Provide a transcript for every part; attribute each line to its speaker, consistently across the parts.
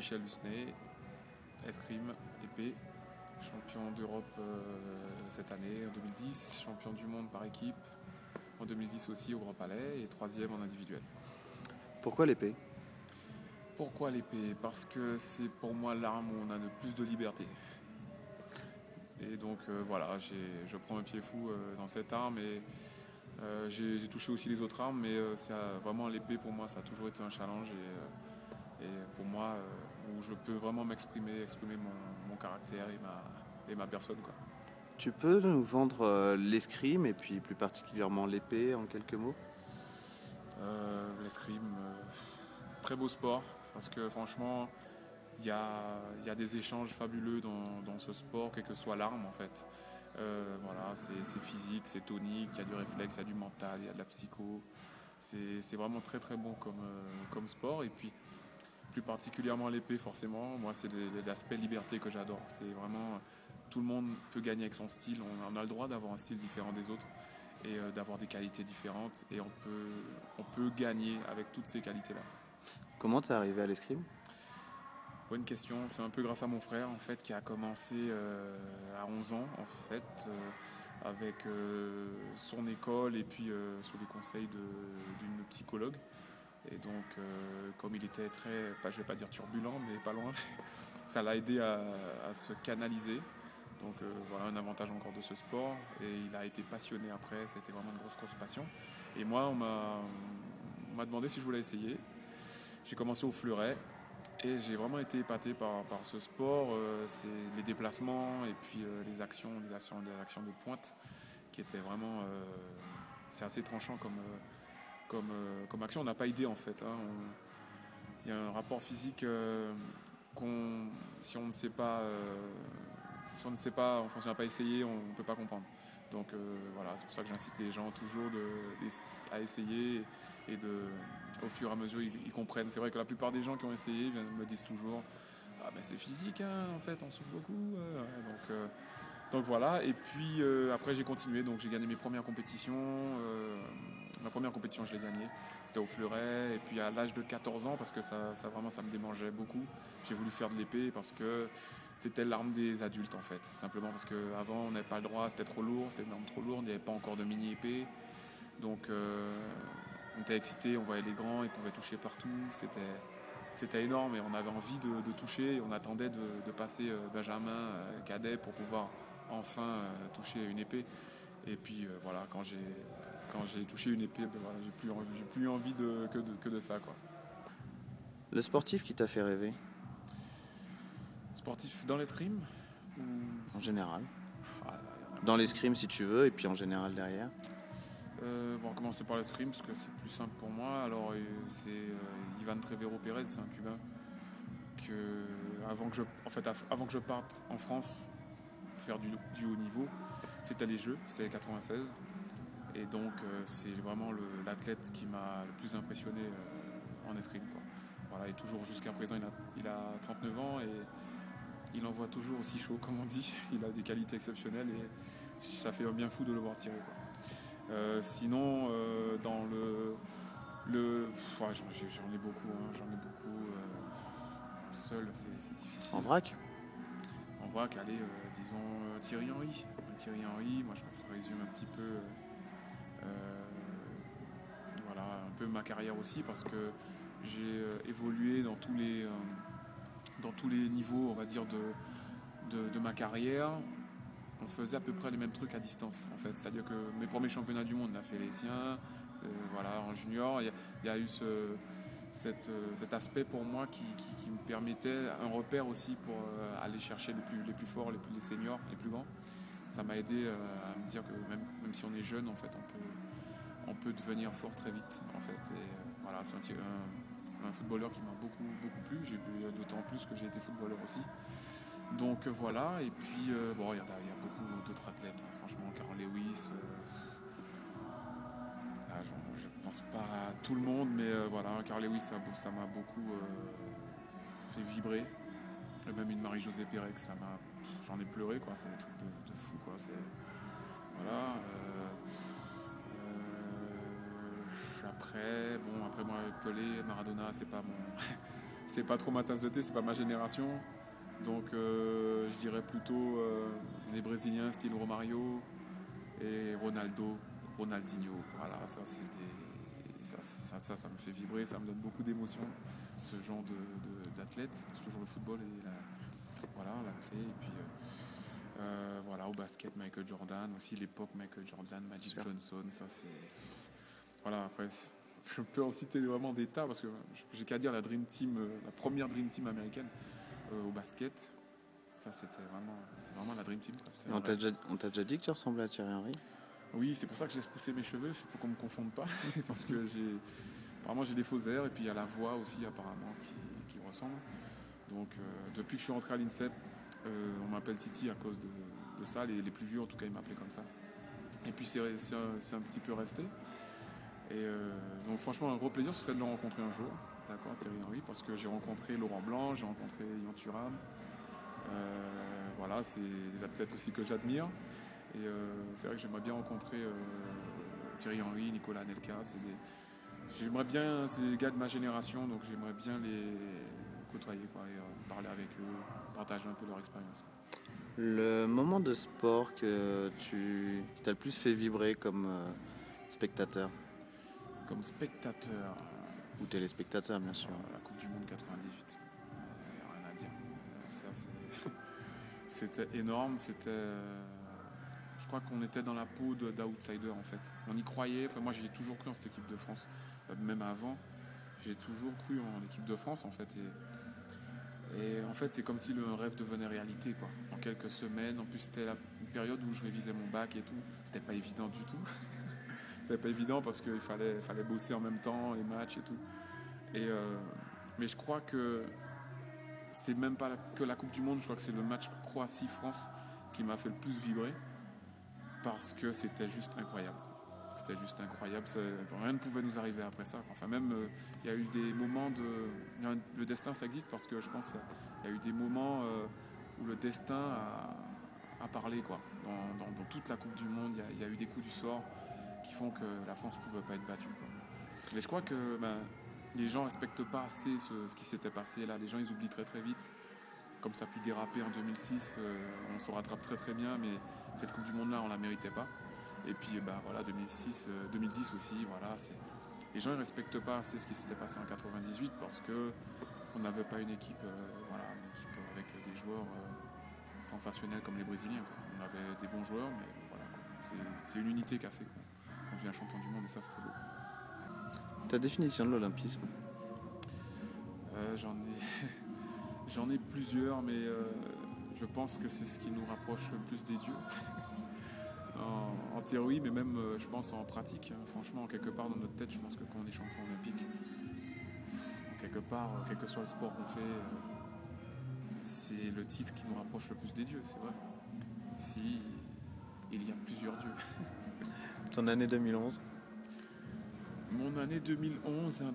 Speaker 1: Michel Husnet, escrime, épée, champion d'Europe cette année en 2010, champion du monde par équipe en 2010 aussi au Grand Palais et troisième en individuel.
Speaker 2: Pourquoi l'épée?
Speaker 1: Pourquoi l'épée? Parce que c'est pour moi l'arme où on a le plus de liberté. Et donc voilà, je prends un pied fou dans cette arme et j'ai touché aussi les autres armes, mais vraiment l'épée pour moi ça a toujours été un challenge et pour moi où je peux vraiment exprimer mon caractère et ma personne, quoi.
Speaker 2: Tu peux nous vendre l'escrime et puis plus particulièrement l'épée en quelques mots?
Speaker 1: L'escrime, très beau sport parce que franchement il y a des échanges fabuleux dans ce sport, quelle que soit l'arme en fait. Voilà, c'est physique, c'est tonique, il y a du réflexe, il y a du mental, il y a de la psycho. C'est vraiment très très bon comme sport. Et puis plus particulièrement l'épée forcément, moi c'est l'aspect liberté que j'adore. C'est vraiment, tout le monde peut gagner avec son style, on a le droit d'avoir un style différent des autres et d'avoir des qualités différentes et on peut gagner avec toutes ces qualités-là.
Speaker 2: Comment t'es arrivé à l'escrime?
Speaker 1: Bonne question, c'est un peu grâce à mon frère en fait qui a commencé à 11 ans en fait avec son école et puis sous les conseils d'une psychologue. Et donc comme il était très, je vais pas dire turbulent mais pas loin, ça l'a aidé à se canaliser. Donc voilà un avantage encore de ce sport et il a été passionné après, ça a été vraiment une grosse passion. Et moi on m'a demandé si je voulais essayer. J'ai commencé au fleuret. Et j'ai vraiment été épaté par ce sport, c'est les déplacements et puis les actions de pointe qui étaient vraiment, c'est assez tranchant comme action. On n'a pas idée en fait. Hein. Il y a un rapport physique si on ne sait pas, enfin si on n'a pas essayé, on ne peut pas comprendre. Donc voilà, c'est pour ça que j'incite les gens toujours à essayer et au fur et à mesure ils comprennent. C'est vrai que la plupart des gens qui ont essayé me disent toujours ah ben c'est physique hein, en fait on souffre beaucoup. Donc voilà, et puis après j'ai continué, donc j'ai gagné mes premières compétitions. Ma première compétition je l'ai gagnée, c'était au fleuret, et puis à l'âge de 14 ans, parce que ça me démangeait beaucoup, j'ai voulu faire de l'épée parce que c'était l'arme des adultes en fait, simplement parce qu'avant on n'avait pas le droit, c'était trop lourd, c'était une arme trop lourde, il n'y avait pas encore de mini-épée, donc on était excités, on voyait les grands, ils pouvaient toucher partout, c'était énorme et on avait envie de toucher, on attendait de passer Benjamin, cadet pour pouvoir enfin toucher une épée. Et puis voilà, quand j'ai touché une épée, ben voilà, j'ai plus envie que de ça, quoi.
Speaker 2: Le sportif qui t'a fait rêver?
Speaker 1: Sportif dans l'escrime ou...
Speaker 2: En général. Dans l'escrime si tu veux, et puis en général derrière.
Speaker 1: On va commencer par l'escrime parce que c'est plus simple pour moi. Alors c'est Ivan Trevero Pérez, c'est un Cubain avant que je parte en France faire du haut niveau, c'était les Jeux, c'était 96. Et donc c'est vraiment l'athlète qui m'a le plus impressionné en escrime, quoi. Voilà, et toujours jusqu'à présent il a 39 ans et il envoie toujours aussi chaud, comme on dit. Il a des qualités exceptionnelles et ça fait un bien fou de le voir tirer, quoi. Sinon dans ouais, j'en ai beaucoup, seul c'est difficile.
Speaker 2: En vrac?
Speaker 1: En vrac, allez, disons Thierry Henry, moi je pense que ça résume un petit peu voilà, un peu ma carrière aussi, parce que j'ai évolué dans tous les niveaux, on va dire, de ma carrière. On faisait à peu près les mêmes trucs à distance, en fait. C'est-à-dire que mes premiers championnats du monde, on a fait les siens. Voilà, en junior, il y a eu cet aspect pour moi qui me permettait un repère aussi pour aller chercher les plus forts, les seniors, les plus grands. Ça m'a aidé à me dire que même si on est jeune, en fait, on peut devenir fort très vite, en fait. Et voilà, c'est un footballeur qui m'a beaucoup plu. D'autant plus que j'ai été footballeur aussi. Donc voilà, et puis bon, il y a beaucoup d'autres athlètes, hein, franchement, Carl Lewis, je pense pas à tout le monde, mais voilà, Carl Lewis, ça m'a beaucoup fait vibrer. Et même une Marie-Josée Pérec, j'en ai pleuré, quoi, c'est des trucs de fou, quoi. Voilà. Après moi, Pelé, Maradona, c'est c'est pas trop ma tasse de thé, c'est pas ma génération. Donc je dirais plutôt les Brésiliens style Romario et Ronaldinho. Voilà, ça c'est ça me fait vibrer, ça me donne beaucoup d'émotions, ce genre d'athlète. C'est toujours le football et voilà, la clé. Et puis voilà, au basket, Michael Jordan, aussi l'époque Michael Jordan, Magic Johnson, ça c'est... Voilà, après, je peux en citer vraiment des tas, parce que j'ai qu'à dire la Dream Team, la première Dream Team américaine au basket. Ça, c'est vraiment la Dream Team.
Speaker 2: On t'a déjà dit que tu ressemblais à Thierry Henry?
Speaker 1: Oui, c'est pour ça que j'ai poussé mes cheveux, c'est pour qu'on ne me confonde pas, parce que apparemment j'ai des faux airs, et puis il y a la voix aussi apparemment qui ressemble. Donc depuis que je suis rentré à l'INSEP, on m'appelle Titi à cause de ça, les plus vieux en tout cas ils m'appelaient comme ça. Et puis c'est un petit peu resté. Et donc franchement un gros plaisir ce serait de le rencontrer un jour, d'accord, Thierry Henry, parce que j'ai rencontré Laurent Blanc, j'ai rencontré Ian Thuram. Voilà, c'est des athlètes aussi que j'admire. Et c'est vrai que j'aimerais bien rencontrer Thierry Henry, Nicolas Anelka. J'aimerais bien, c'est des gars de ma génération, donc j'aimerais bien les côtoyer, quoi, et parler avec eux, partager un peu leur expérience.
Speaker 2: Le moment de sport qui t'a le plus fait vibrer comme spectateur?
Speaker 1: Comme spectateur.
Speaker 2: Ou téléspectateur, bien sûr.
Speaker 1: La Coupe du Monde 98. Rien à dire. Ça, c'était énorme. Je crois qu'on était dans la peau d'outsider en fait. On y croyait. Enfin, moi, j'ai toujours cru en cette équipe de France. Même avant, j'ai toujours cru en l'équipe de France en fait. Et en fait, c'est comme si le rêve devenait réalité, quoi. En quelques semaines. En plus, c'était une période où je révisais mon bac et tout. C'était pas évident du tout. C'était pas évident parce qu'il fallait bosser en même temps, les matchs et tout. Mais je crois que c'est même pas que la Coupe du Monde. Je crois que c'est le match Croatie-France qui m'a fait le plus vibrer. Parce que c'était juste incroyable. C'était juste incroyable. Rien ne pouvait nous arriver après ça. Enfin, même, il y a eu des moments le destin, ça existe parce que je pense qu'il y a eu des moments où le destin a parlé, quoi. Dans toute la Coupe du Monde, il y a eu des coups du sort qui font que la France ne pouvait pas être battue, quoi. Mais je crois que les gens ne respectent pas assez ce qui s'était passé là. Les gens, ils oublient très très vite. Comme ça a pu déraper en 2006, on se rattrape très très bien, mais cette Coupe du Monde-là, on ne la méritait pas. Et puis voilà, 2010 aussi, voilà, les gens ne respectent pas assez ce qui s'était passé en 98 parce qu'on n'avait pas une équipe, avec des joueurs sensationnels comme les Brésiliens, quoi. On avait des bons joueurs, mais voilà, c'est une unité qui a fait qu'on devient champion du monde et ça, c'est très beau.
Speaker 2: Ta définition de l'olympisme?
Speaker 1: J'en ai plusieurs, mais je pense que c'est ce qui nous rapproche le plus des dieux. En théorie, mais même, je pense, en pratique. Franchement, quelque part dans notre tête, je pense que quand on est champion olympique, quelque part, quel que soit le sport qu'on fait, c'est le titre qui nous rapproche le plus des dieux, c'est vrai. Si il y a plusieurs dieux.
Speaker 2: Ton année 2011?
Speaker 1: Mon année 2011, on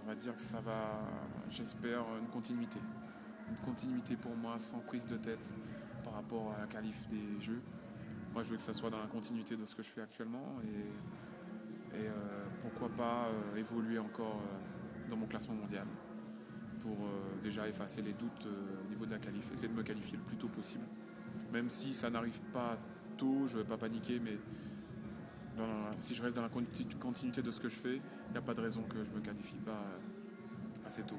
Speaker 1: va dire que ça va, j'espère, une continuité. Une continuité pour moi, sans prise de tête par rapport à la qualif des Jeux. Moi, je veux que ça soit dans la continuité de ce que je fais actuellement et pourquoi pas évoluer encore dans mon classement mondial pour déjà effacer les doutes au niveau de la qualif, essayer de me qualifier le plus tôt possible. Même si ça n'arrive pas tôt, je ne vais pas paniquer, mais si je reste dans la continuité de ce que je fais, il n'y a pas de raison que je ne me qualifie pas assez tôt.